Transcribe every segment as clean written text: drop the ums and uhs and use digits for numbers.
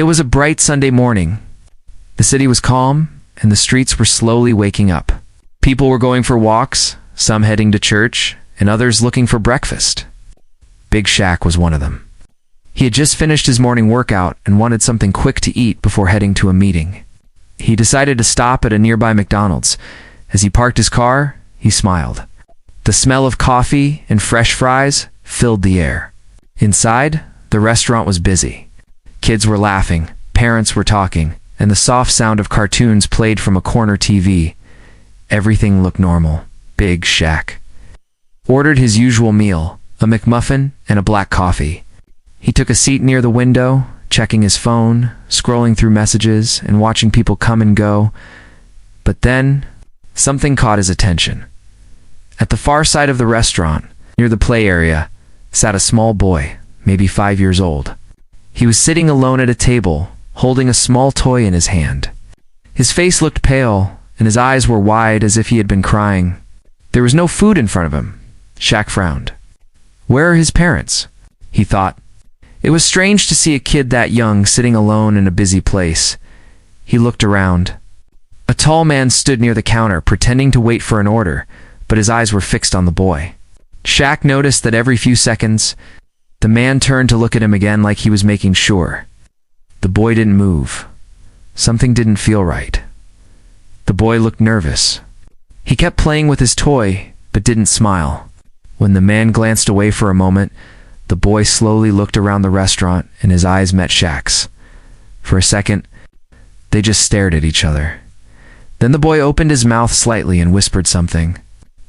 It was a bright Sunday morning. The city was calm, and the streets were slowly waking up. People were going for walks, some heading to church, and others looking for breakfast. Big Shaq was one of them. He had just finished his morning workout and wanted something quick to eat before heading to a meeting. He decided to stop at a nearby McDonald's. As he parked his car, he smiled. The smell of coffee and fresh fries filled the air. Inside, the restaurant was busy. Kids were laughing, parents were talking, and the soft sound of cartoons played from a corner TV. Everything looked normal. Big Shaq ordered his usual meal, a McMuffin and a black coffee. He took a seat near the window, checking his phone, scrolling through messages, and watching people come and go. But then, something caught his attention. At the far side of the restaurant, near the play area, sat a small boy, maybe 5 years old. He was sitting alone at a table, holding a small toy in his hand. His face looked pale, and his eyes were wide as if he had been crying. There was no food in front of him. Shaq frowned. Where are his parents? He thought. It was strange to see a kid that young sitting alone in a busy place. He looked around. A tall man stood near the counter, pretending to wait for an order, but his eyes were fixed on the boy. Shaq noticed that every few seconds, the man turned to look at him again like he was making sure. The boy didn't move. Something didn't feel right. The boy looked nervous. He kept playing with his toy, but didn't smile. When the man glanced away for a moment, the boy slowly looked around the restaurant and his eyes met Shaq's. For a second, they just stared at each other. Then the boy opened his mouth slightly and whispered something.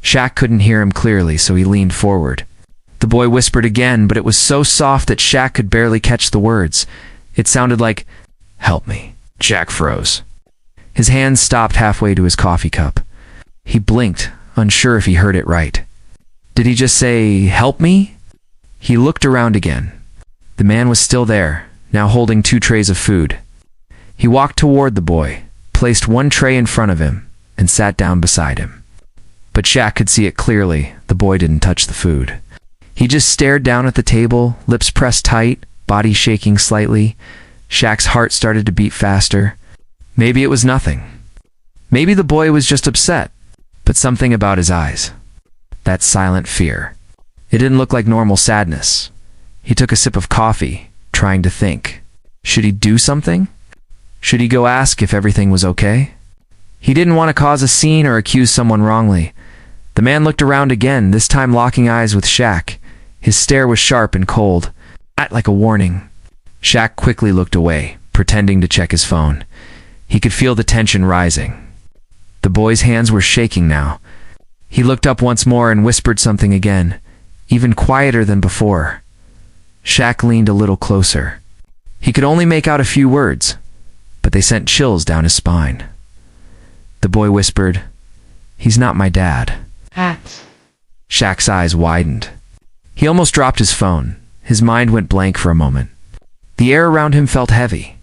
Shaq couldn't hear him clearly, so he leaned forward. The boy whispered again, but it was so soft that Shaq could barely catch the words. It sounded like, "Help me." Shaq froze. His hand stopped halfway to his coffee cup. He blinked, unsure if he heard it right. Did he just say, "Help me"? He looked around again. The man was still there, now holding 2 trays of food. He walked toward the boy, placed one tray in front of him, and sat down beside him. But Shaq could see it clearly. The boy didn't touch the food. He just stared down at the table, lips pressed tight, body shaking slightly. Shaq's heart started to beat faster. Maybe it was nothing. Maybe the boy was just upset, but something about his eyes. That silent fear. It didn't look like normal sadness. He took a sip of coffee, trying to think. Should he do something? Should he go ask if everything was okay? He didn't want to cause a scene or accuse someone wrongly. The man looked around again, this time locking eyes with Shaq. His stare was sharp and cold, like a warning. Shaq quickly looked away, pretending to check his phone. He could feel the tension rising. The boy's hands were shaking now. He looked up once more and whispered something again, even quieter than before. Shaq leaned a little closer. He could only make out a few words, but they sent chills down his spine. The boy whispered, "He's not my dad." Shaq's eyes widened. He almost dropped his phone. His mind went blank for a moment. The air around him felt heavy.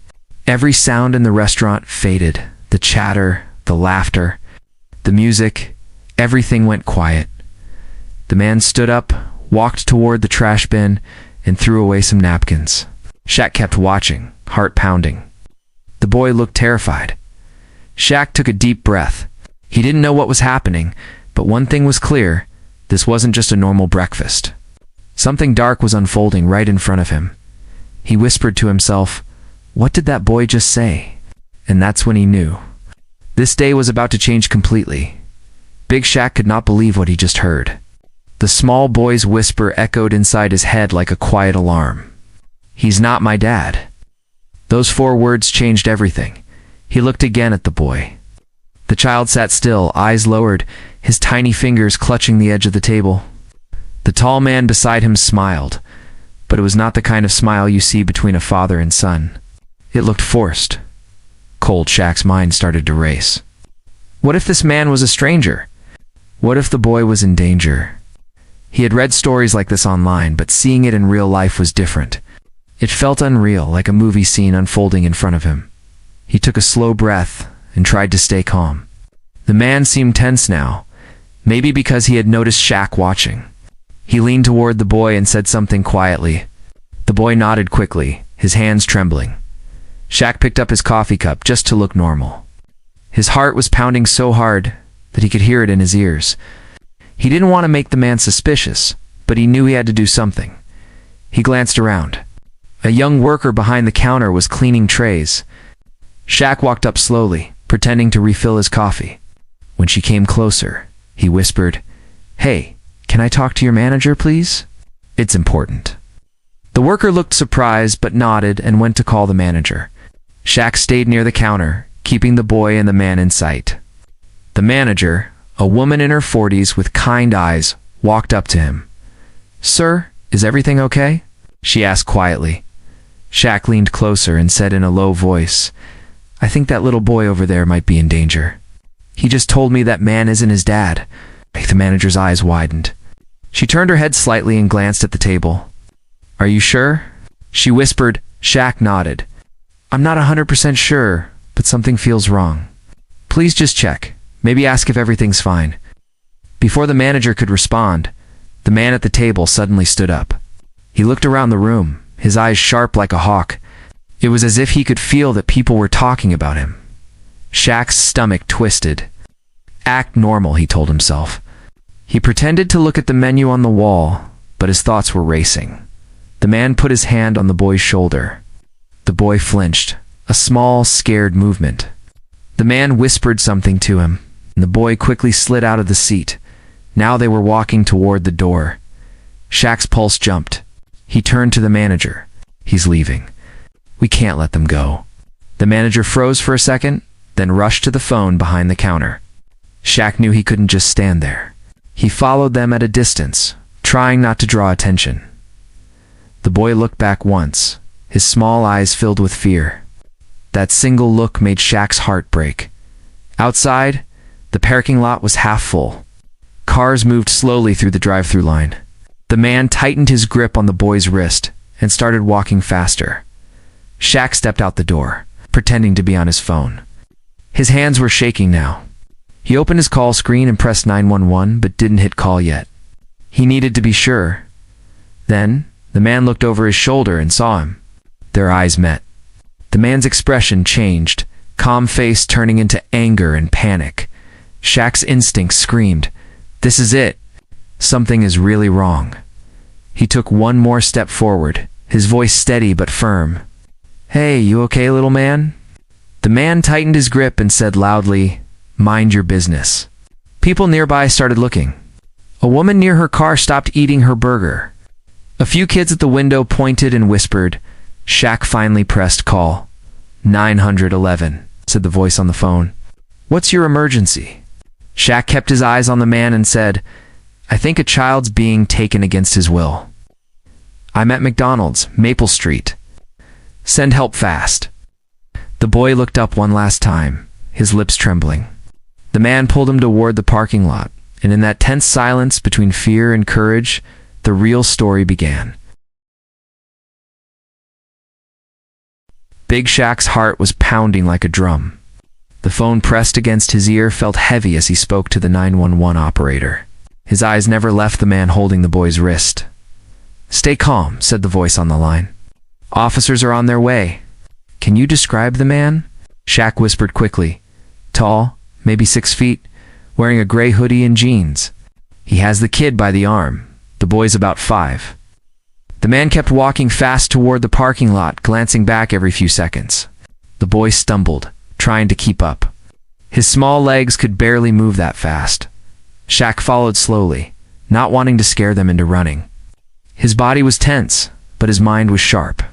Every sound in the restaurant faded. The chatter, the laughter, the music, everything went quiet. The man stood up, walked toward the trash bin, and threw away some napkins. Shaq kept watching, heart pounding. The boy looked terrified. Shaq took a deep breath. He didn't know what was happening, but one thing was clear. This wasn't just a normal breakfast. Something dark was unfolding right in front of him. He whispered to himself, "What did that boy just say?" And that's when he knew. This day was about to change completely. Big Shaq could not believe what he just heard. The small boy's whisper echoed inside his head like a quiet alarm. "He's not my dad." Those 4 words changed everything. He looked again at the boy. The child sat still, eyes lowered, his tiny fingers clutching the edge of the table. The tall man beside him smiled, but it was not the kind of smile you see between a father and son. It looked forced. Cold Shaq's mind started to race. What if this man was a stranger? What if the boy was in danger? He had read stories like this online, but seeing it in real life was different. It felt unreal, like a movie scene unfolding in front of him. He took a slow breath and tried to stay calm. The man seemed tense now, maybe because he had noticed Shaq watching. He leaned toward the boy and said something quietly. The boy nodded quickly, his hands trembling. Shaq picked up his coffee cup just to look normal. His heart was pounding so hard that he could hear it in his ears. He didn't want to make the man suspicious, but he knew he had to do something. He glanced around. A young worker behind the counter was cleaning trays. Shaq walked up slowly, pretending to refill his coffee. When she came closer, he whispered, "Hey, can I talk to your manager, please? It's important." The worker looked surprised but nodded and went to call the manager. Shaq stayed near the counter, keeping the boy and the man in sight. The manager, a woman in her 40s with kind eyes, walked up to him. "Sir, is everything okay?" she asked quietly. Shaq leaned closer and said in a low voice, "I think that little boy over there might be in danger. He just told me that man isn't his dad." The manager's eyes widened. She turned her head slightly and glanced at the table. "Are you sure?" she whispered. Shaq nodded. "I'm not 100% sure, but something feels wrong. Please just check. Maybe ask if everything's fine." Before the manager could respond, the man at the table suddenly stood up. He looked around the room, his eyes sharp like a hawk. It was as if he could feel that people were talking about him. Shaq's stomach twisted. Act normal, he told himself. He pretended to look at the menu on the wall, but his thoughts were racing. The man put his hand on the boy's shoulder. The boy flinched, a small, scared movement. The man whispered something to him, and the boy quickly slid out of the seat. Now they were walking toward the door. Shaq's pulse jumped. He turned to the manager. "He's leaving. We can't let them go." The manager froze for a second, then rushed to the phone behind the counter. Shaq knew he couldn't just stand there. He followed them at a distance, trying not to draw attention. The boy looked back once, his small eyes filled with fear. That single look made Shaq's heart break. Outside, the parking lot was half full. Cars moved slowly through the drive-through line. The man tightened his grip on the boy's wrist and started walking faster. Shaq stepped out the door, pretending to be on his phone. His hands were shaking now. He opened his call screen and pressed 911, but didn't hit call yet. He needed to be sure. Then, the man looked over his shoulder and saw him. Their eyes met. The man's expression changed, calm face turning into anger and panic. Shaq's instinct screamed, "This is it. Something is really wrong." He took one more step forward, his voice steady but firm. "Hey, you okay, little man?" The man tightened his grip and said loudly, "Mind your business." People nearby started looking. A woman near her car stopped eating her burger. A few kids at the window pointed and whispered. Shaq finally pressed call. 911, said the voice on the phone. "What's your emergency?" Shaq kept his eyes on the man and said, "I think a child's being taken against his will. I'm at McDonald's, Maple Street. Send help fast." The boy looked up one last time, his lips trembling. The man pulled him toward the parking lot, and in that tense silence between fear and courage, the real story began. Big Shaq's heart was pounding like a drum. The phone pressed against his ear felt heavy as he spoke to the 911 operator. His eyes never left the man holding the boy's wrist. "Stay calm," said the voice on the line. "Officers are on their way." "Can you describe the man?" Shaq whispered quickly. "Tall, maybe 6 feet, wearing a gray hoodie and jeans. He has the kid by the arm. The boy's about 5. The man kept walking fast toward the parking lot, glancing back every few seconds. The boy stumbled, trying to keep up. His small legs could barely move that fast. Shaq followed slowly, not wanting to scare them into running. His body was tense, but his mind was sharp.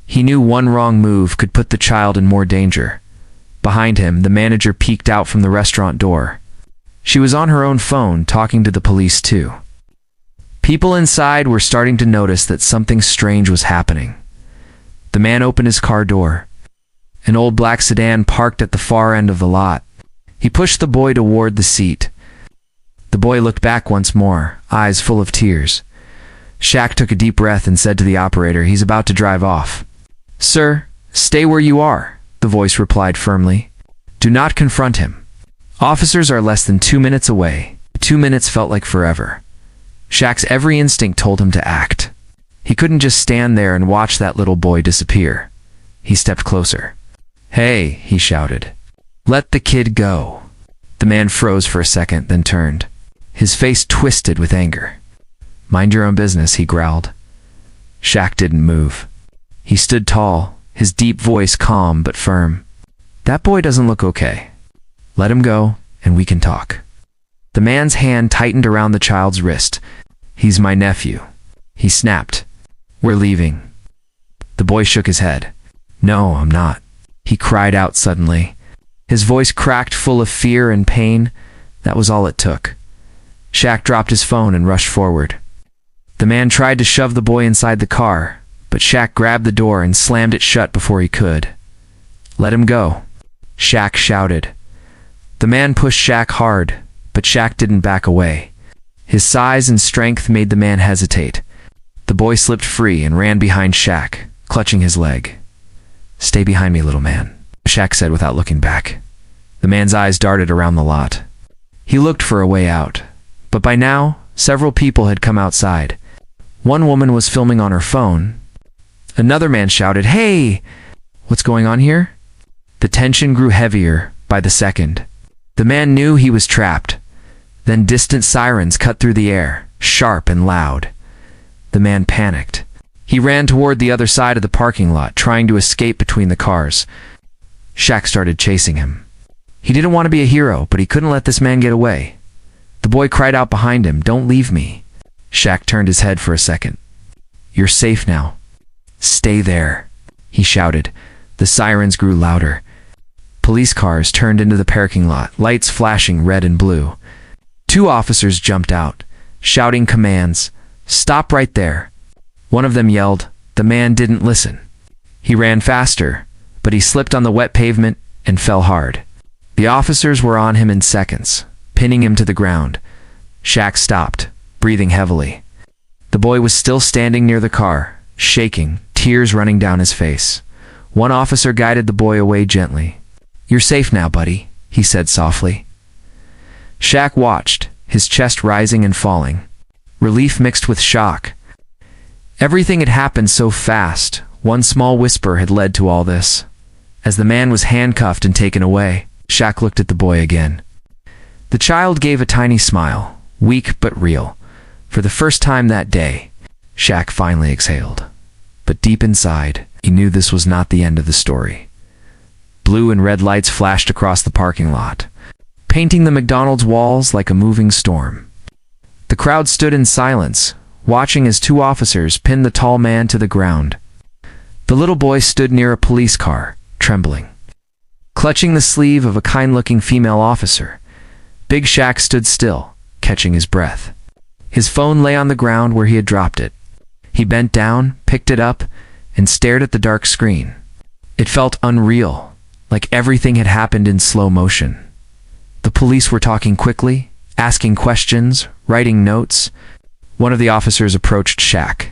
He knew one wrong move could put the child in more danger. Behind him, the manager peeked out from the restaurant door. She was on her own phone, talking to the police too. People inside were starting to notice that something strange was happening. The man opened his car door. An old black sedan parked at the far end of the lot. He pushed the boy toward the seat. The boy looked back once more, eyes full of tears. Shaq took a deep breath and said to the operator, "He's about to drive off." "Sir, stay where you are," the voice replied firmly. "Do not confront him. Officers are less than 2 minutes away." 2 minutes felt like forever. Shaq's every instinct told him to act. He couldn't just stand there and watch that little boy disappear. He stepped closer. "Hey," he shouted. "Let the kid go." The man froze for a second, then turned. His face twisted with anger. "Mind your own business," he growled. Shaq didn't move. He stood tall, his deep voice calm but firm. "That boy doesn't look okay. Let him go, and we can talk." The man's hand tightened around the child's wrist. "He's my nephew," he snapped. "We're leaving." The boy shook his head. "No, I'm not," he cried out suddenly. His voice cracked, full of fear and pain. That was all it took. Shaq dropped his phone and rushed forward. The man tried to shove the boy inside the car, but Shaq grabbed the door and slammed it shut before he could. "Let him go," Shaq shouted. The man pushed Shaq hard, but Shaq didn't back away. His size and strength made the man hesitate. The boy slipped free and ran behind Shaq, clutching his leg. "Stay behind me, little man," Shaq said without looking back. The man's eyes darted around the lot. He looked for a way out, but by now, several people had come outside. One woman was filming on her phone. Another man shouted, "Hey! What's going on here?" The tension grew heavier by the second. The man knew he was trapped. Then distant sirens cut through the air, sharp and loud. The man panicked. He ran toward the other side of the parking lot, trying to escape between the cars. Shaq started chasing him. He didn't want to be a hero, but he couldn't let this man get away. The boy cried out behind him, "Don't leave me." Shaq turned his head for a second. "You're safe now. Stay there," he shouted. The sirens grew louder. Police cars turned into the parking lot, lights flashing red and blue. Two officers jumped out, shouting commands. "Stop right there." One of them yelled. The man didn't listen. He ran faster, but he slipped on the wet pavement and fell hard. The officers were on him in seconds, pinning him to the ground. Shaq stopped, breathing heavily. The boy was still standing near the car, shaking, tears running down his face. One officer guided the boy away gently. "You're safe now, buddy," he said softly. Shaq watched, his chest rising and falling. Relief mixed with shock. Everything had happened so fast. One small whisper had led to all this. As the man was handcuffed and taken away, Shaq looked at the boy again. The child gave a tiny smile, weak but real. For the first time that day, Shaq finally exhaled. But deep inside, he knew this was not the end of the story. Blue and red lights flashed across the parking lot, painting the McDonald's walls like a moving storm. The crowd stood in silence, watching as two officers pinned the tall man to the ground. The little boy stood near a police car, trembling. Clutching the sleeve of a kind-looking female officer, Big Shaq stood still, catching his breath. His phone lay on the ground where he had dropped it. He bent down, picked it up, and stared at the dark screen. It felt unreal, like everything had happened in slow motion. The police were talking quickly, asking questions, writing notes. One of the officers approached Shaq.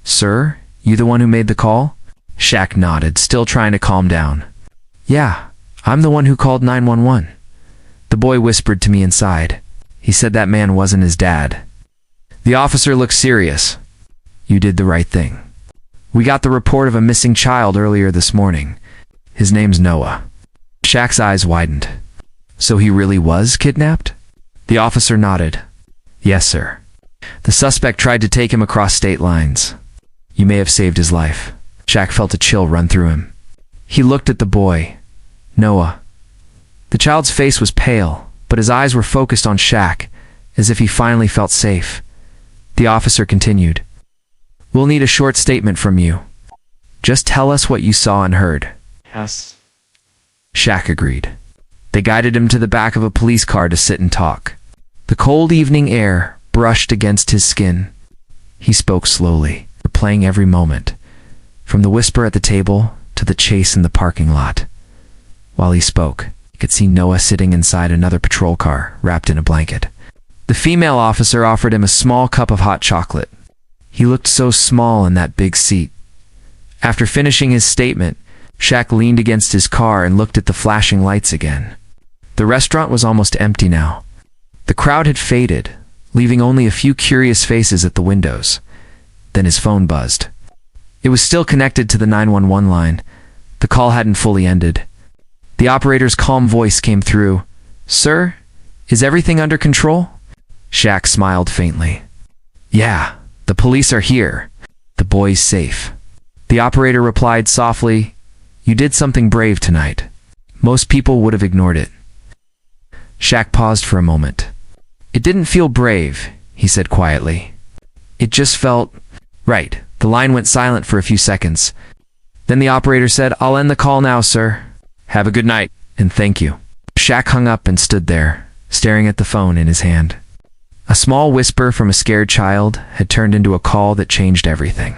"Sir, you the one who made the call?" Shaq nodded, still trying to calm down. "Yeah, I'm the one who called 911. The boy whispered to me inside. He said that man wasn't his dad." The officer looked serious. "You did the right thing. We got the report of a missing child earlier this morning. His name's Noah." Shaq's eyes widened. "So he really was kidnapped?" The officer nodded. "Yes, sir. The suspect tried to take him across state lines. You may have saved his life." Shaq felt a chill run through him. He looked at the boy, Noah. The child's face was pale, but his eyes were focused on Shaq, as if he finally felt safe. The officer continued. "We'll need a short statement from you. Just tell us what you saw and heard." Yes. Shaq agreed. They guided him to the back of a police car to sit and talk. The cold evening air brushed against his skin. He spoke slowly, replaying every moment, from the whisper at the table to the chase in the parking lot. While he spoke, he could see Noah sitting inside another patrol car, wrapped in a blanket. The female officer offered him a small cup of hot chocolate. He looked so small in that big seat. After finishing his statement, Shaq leaned against his car and looked at the flashing lights again. The restaurant was almost empty now. The crowd had faded, leaving only a few curious faces at the windows. Then his phone buzzed. It was still connected to the 911 line, The call hadn't fully ended. The operator's calm voice came through. "Sir, is everything under control?" Shaq smiled faintly. "Yeah, the police are here. The boy's safe." The operator replied softly, "You did something brave tonight. Most people would have ignored it." Shaq paused for a moment. "It didn't feel brave," he said quietly. "It just felt right." The line went silent for a few seconds. Then the operator said, "I'll end the call now, sir. Have a good night, and thank you." Shaq hung up and stood there, staring at the phone in his hand. A small whisper from a scared child had turned into a call that changed everything.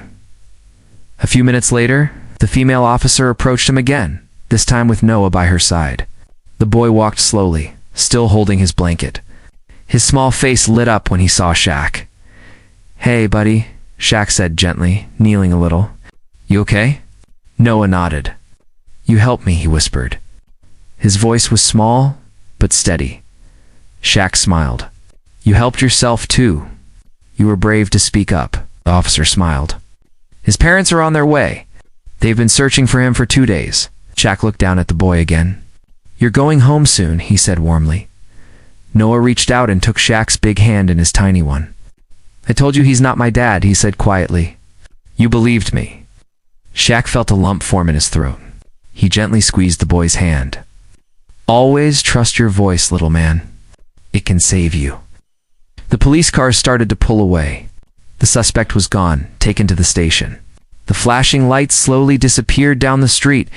A few minutes later, the female officer approached him again, this time with Noah by her side. The boy walked slowly, still holding his blanket. His small face lit up when he saw Shaq. "Hey, buddy," Shaq said gently, kneeling a little. "You okay?" Noah nodded. "You helped me," he whispered. His voice was small, but steady. Shaq smiled. "You helped yourself too. You were brave to speak up," the officer smiled. "His parents are on their way. They've been searching for him for 2 days." Shaq looked down at the boy again. "You're going home soon," he said warmly. Noah reached out and took Shaq's big hand in his tiny one. "I told you he's not my dad," he said quietly. "You believed me." Shaq felt a lump form in his throat. He gently squeezed the boy's hand. "Always trust your voice, little man. It can save you." The police cars started to pull away. The suspect was gone, taken to the station. The flashing lights slowly disappeared down the street.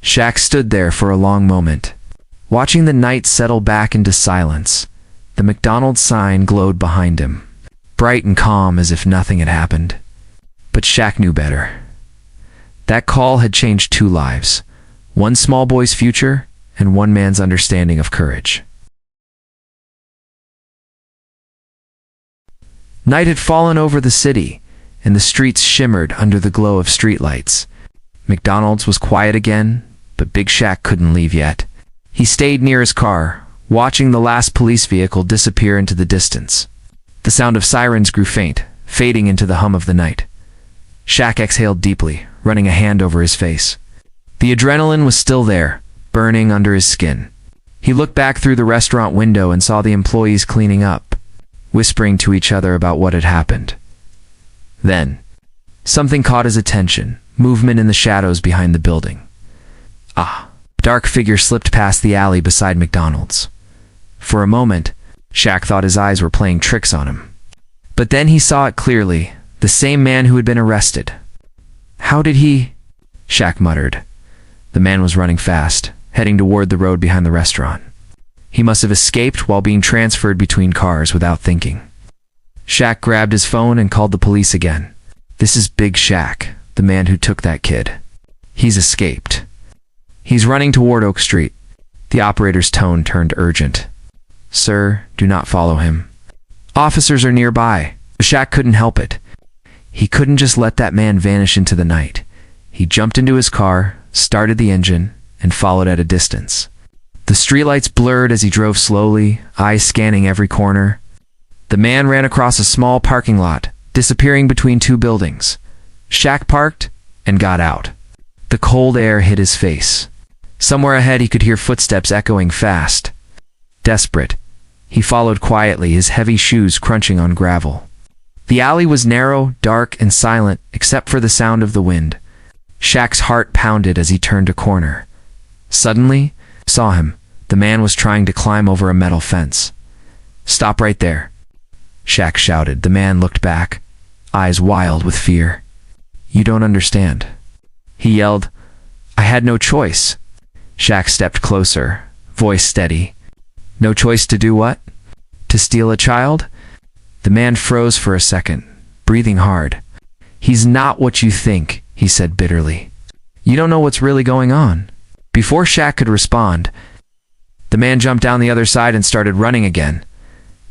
Shaq stood there for a long moment, watching the night settle back into silence. The McDonald's sign glowed behind him, bright and calm as if nothing had happened. But Shaq knew better. That call had changed 2 lives, one small boy's future and one man's understanding of courage. Night had fallen over the city, and the streets shimmered under the glow of streetlights. McDonald's was quiet again, but Big Shaq couldn't leave yet. He stayed near his car, watching the last police vehicle disappear into the distance. The sound of sirens grew faint, fading into the hum of the night. Shaq exhaled deeply, running a hand over his face. The adrenaline was still there, burning under his skin. He looked back through the restaurant window and saw the employees cleaning up, whispering to each other about what had happened. Then, something caught his attention, movement in the shadows behind the building. A dark figure slipped past the alley beside McDonald's. For a moment, Shaq thought his eyes were playing tricks on him. But then he saw it clearly, the same man who had been arrested. "How did he?" Shaq muttered. The man was running fast, heading toward the road behind the restaurant. He must have escaped while being transferred between cars without thinking. Shaq grabbed his phone and called the police again. "This is Big Shaq, the man who took that kid. He's escaped. He's running toward Oak Street." The operator's tone turned urgent. "Sir, do not follow him. Officers are nearby." Shaq couldn't help it. He couldn't just let that man vanish into the night. He jumped into his car, started the engine, and followed at a distance. The streetlights blurred as he drove slowly, eyes scanning every corner. The man ran across a small parking lot, disappearing between 2 buildings. Shaq parked and got out. The cold air hit his face. Somewhere ahead he could hear footsteps echoing fast. Desperate, he followed quietly, his heavy shoes crunching on gravel. The alley was narrow, dark, and silent, except for the sound of the wind. Shaq's heart pounded as he turned a corner. Suddenly, saw him. The man was trying to climb over a metal fence. "Stop right there," Shaq shouted. The man looked back, eyes wild with fear. "You don't understand," he yelled. "I had no choice." Shaq stepped closer, voice steady. "No choice to do what? To steal a child?" The man froze for a second, breathing hard. "He's not what you think," he said bitterly. "You don't know what's really going on." Before Shaq could respond, the man jumped down the other side and started running again.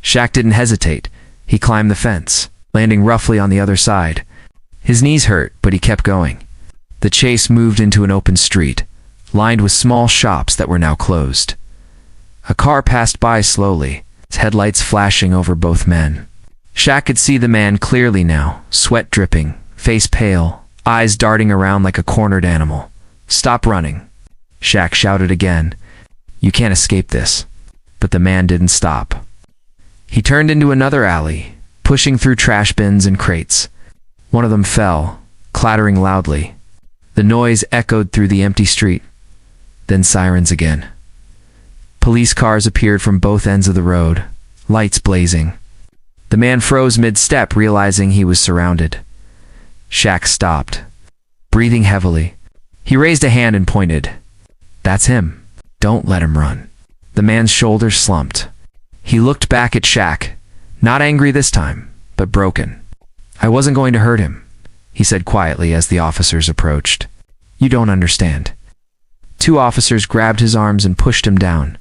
Shaq didn't hesitate. He climbed the fence, landing roughly on the other side. His knees hurt, but he kept going. The chase moved into an open street, lined with small shops that were now closed. A car passed by slowly, its headlights flashing over both men. Shaq could see the man clearly now, sweat dripping, face pale, eyes darting around like a cornered animal. "Stop running," Shaq shouted again. "You can't escape this." But the man didn't stop. He turned into another alley, pushing through trash bins and crates. One of them fell, clattering loudly. The noise echoed through the empty street. Then sirens again. Police cars appeared from both ends of the road, lights blazing. The man froze mid-step, realizing he was surrounded. Shaq stopped, breathing heavily. He raised a hand and pointed. "That's him. Don't let him run." The man's shoulders slumped. He looked back at Shaq, not angry this time, but broken. "I wasn't going to hurt him," he said quietly as the officers approached. "You don't understand." Two officers grabbed his arms and pushed him down.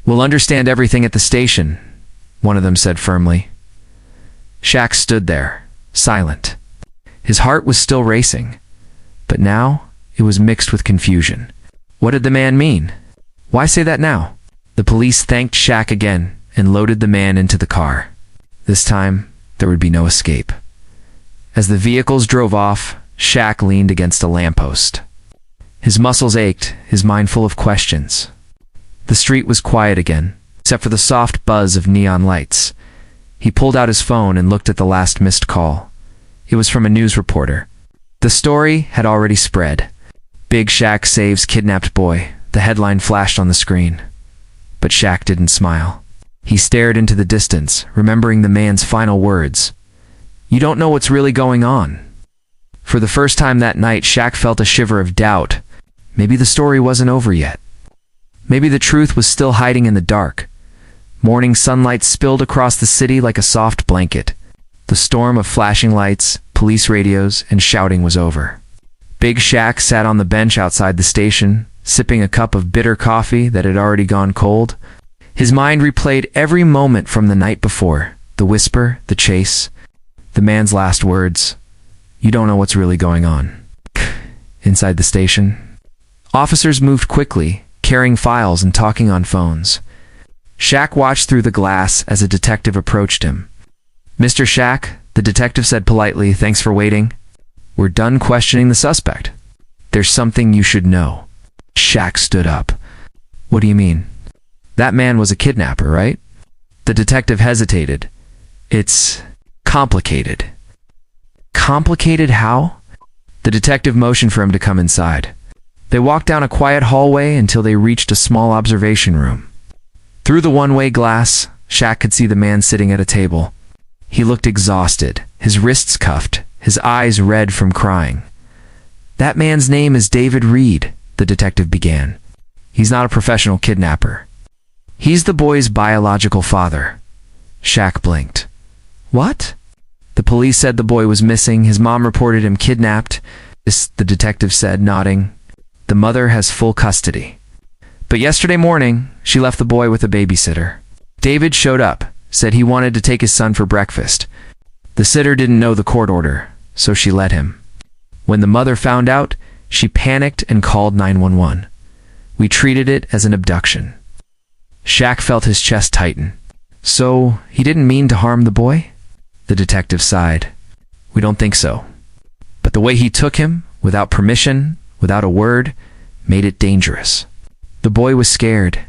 "We'll understand everything at the station," one of them said firmly. Shaq stood there, silent. His heart was still racing, but now it was mixed with confusion. What did the man mean? Why say that now? The police thanked Shaq again and loaded the man into the car. This time, there would be no escape. As the vehicles drove off, Shaq leaned against a lamppost. His muscles ached, his mind full of questions. The street was quiet again, except for the soft buzz of neon lights. He pulled out his phone and looked at the last missed call. It was from a news reporter. The story had already spread. "Big Shaq saves kidnapped boy," the headline flashed on the screen. But Shaq didn't smile. He stared into the distance, remembering the man's final words. "You don't know what's really going on." For the first time that night, Shaq felt a shiver of doubt. Maybe the story wasn't over yet. Maybe the truth was still hiding in the dark. Morning sunlight spilled across the city like a soft blanket. The storm of flashing lights, police radios, and shouting was over. Big Shaq sat on the bench outside the station, sipping a cup of bitter coffee that had already gone cold. His mind replayed every moment from the night before, the whisper, the chase, the man's last words. "You don't know what's really going on." Inside the station, officers moved quickly, carrying files and talking on phones. Shaq watched through the glass as a detective approached him. "Mr. Shaq," the detective said politely, "thanks for waiting. We're done questioning the suspect. There's something you should know." Shaq stood up. "What do you mean?" "That man was a kidnapper, right?" The detective hesitated. "It's complicated." "Complicated how?" The detective motioned for him to come inside. They walked down a quiet hallway until they reached a small observation room. Through the one-way glass, Shaq could see the man sitting at a table. He looked exhausted, his wrists cuffed, his eyes red from crying. "That man's name is David Reed," the detective began. "He's not a professional kidnapper. He's the boy's biological father." Shaq blinked. "What?" "The police said the boy was missing. His mom reported him kidnapped," the detective said, nodding. "The mother has full custody. But yesterday morning, she left the boy with a babysitter. David showed up, said he wanted to take his son for breakfast. The sitter didn't know the court order, so she let him. When the mother found out, she panicked and called 911. We treated it as an abduction." Shaq felt his chest tighten. "So, he didn't mean to harm the boy?" The detective sighed. "We don't think so. But the way he took him, without permission, without a word, made it dangerous. The boy was scared.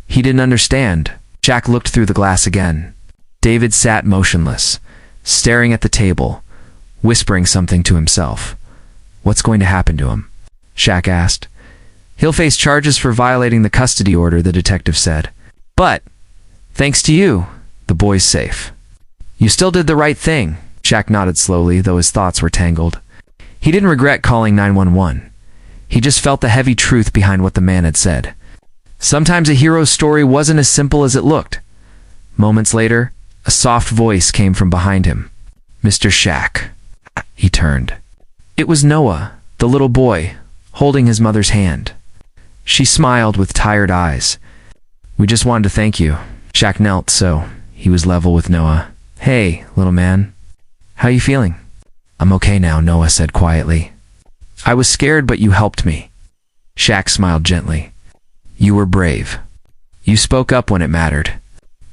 He didn't understand." Shaq looked through the glass again. David sat motionless, staring at the table, whispering something to himself. "What's going to happen to him?" Shaq asked. "He'll face charges for violating the custody order," the detective said. "But, thanks to you, the boy's safe." "You still did the right thing." Shaq nodded slowly, though his thoughts were tangled. He didn't regret calling 911. He just felt the heavy truth behind what the man had said. Sometimes a hero's story wasn't as simple as it looked. Moments later, a soft voice came from behind him. "Mr. Shaq." He turned. It was Noah, the little boy, holding his mother's hand. She smiled with tired eyes. "We just wanted to thank you." Shaq knelt so he was level with Noah. "Hey, little man. How you feeling?" "I'm okay now," Noah said quietly. "I was scared, but you helped me." Shaq smiled gently. "You were brave. You spoke up when it mattered.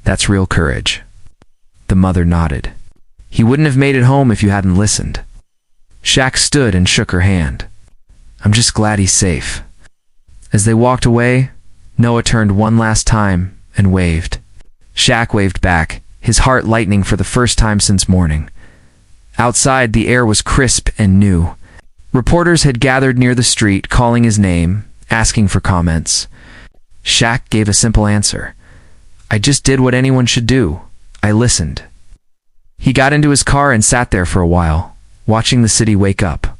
That's real courage." The mother nodded. "He wouldn't have made it home if you hadn't listened." Shaq stood and shook her hand. I'm just glad he's safe." As they walked away, Noah turned one last time and waved. Shaq waved back, his heart lightening for the first time since morning. Outside, the air was crisp and new. Reporters had gathered near the street, calling his name, asking for comments. Shaq gave a simple answer. "I just did what anyone should do. I listened." He got into his car and sat there for a while, watching the city wake up.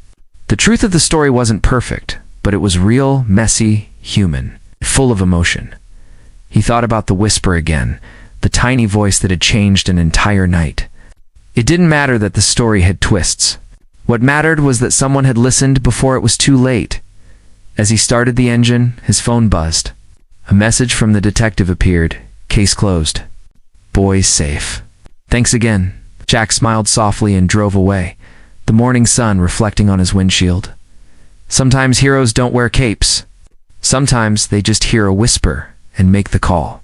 The truth of the story wasn't perfect, but it was real, messy, human, full of emotion. He thought about the whisper again, the tiny voice that had changed an entire night. It didn't matter that the story had twists. What mattered was that someone had listened before it was too late. As he started the engine, his phone buzzed. A message from the detective appeared. "Case closed. Boy's safe." "Thanks again." Jack smiled softly and drove away, the morning sun reflecting on his windshield. Sometimes heroes don't wear capes. Sometimes they just hear a whisper and make the call.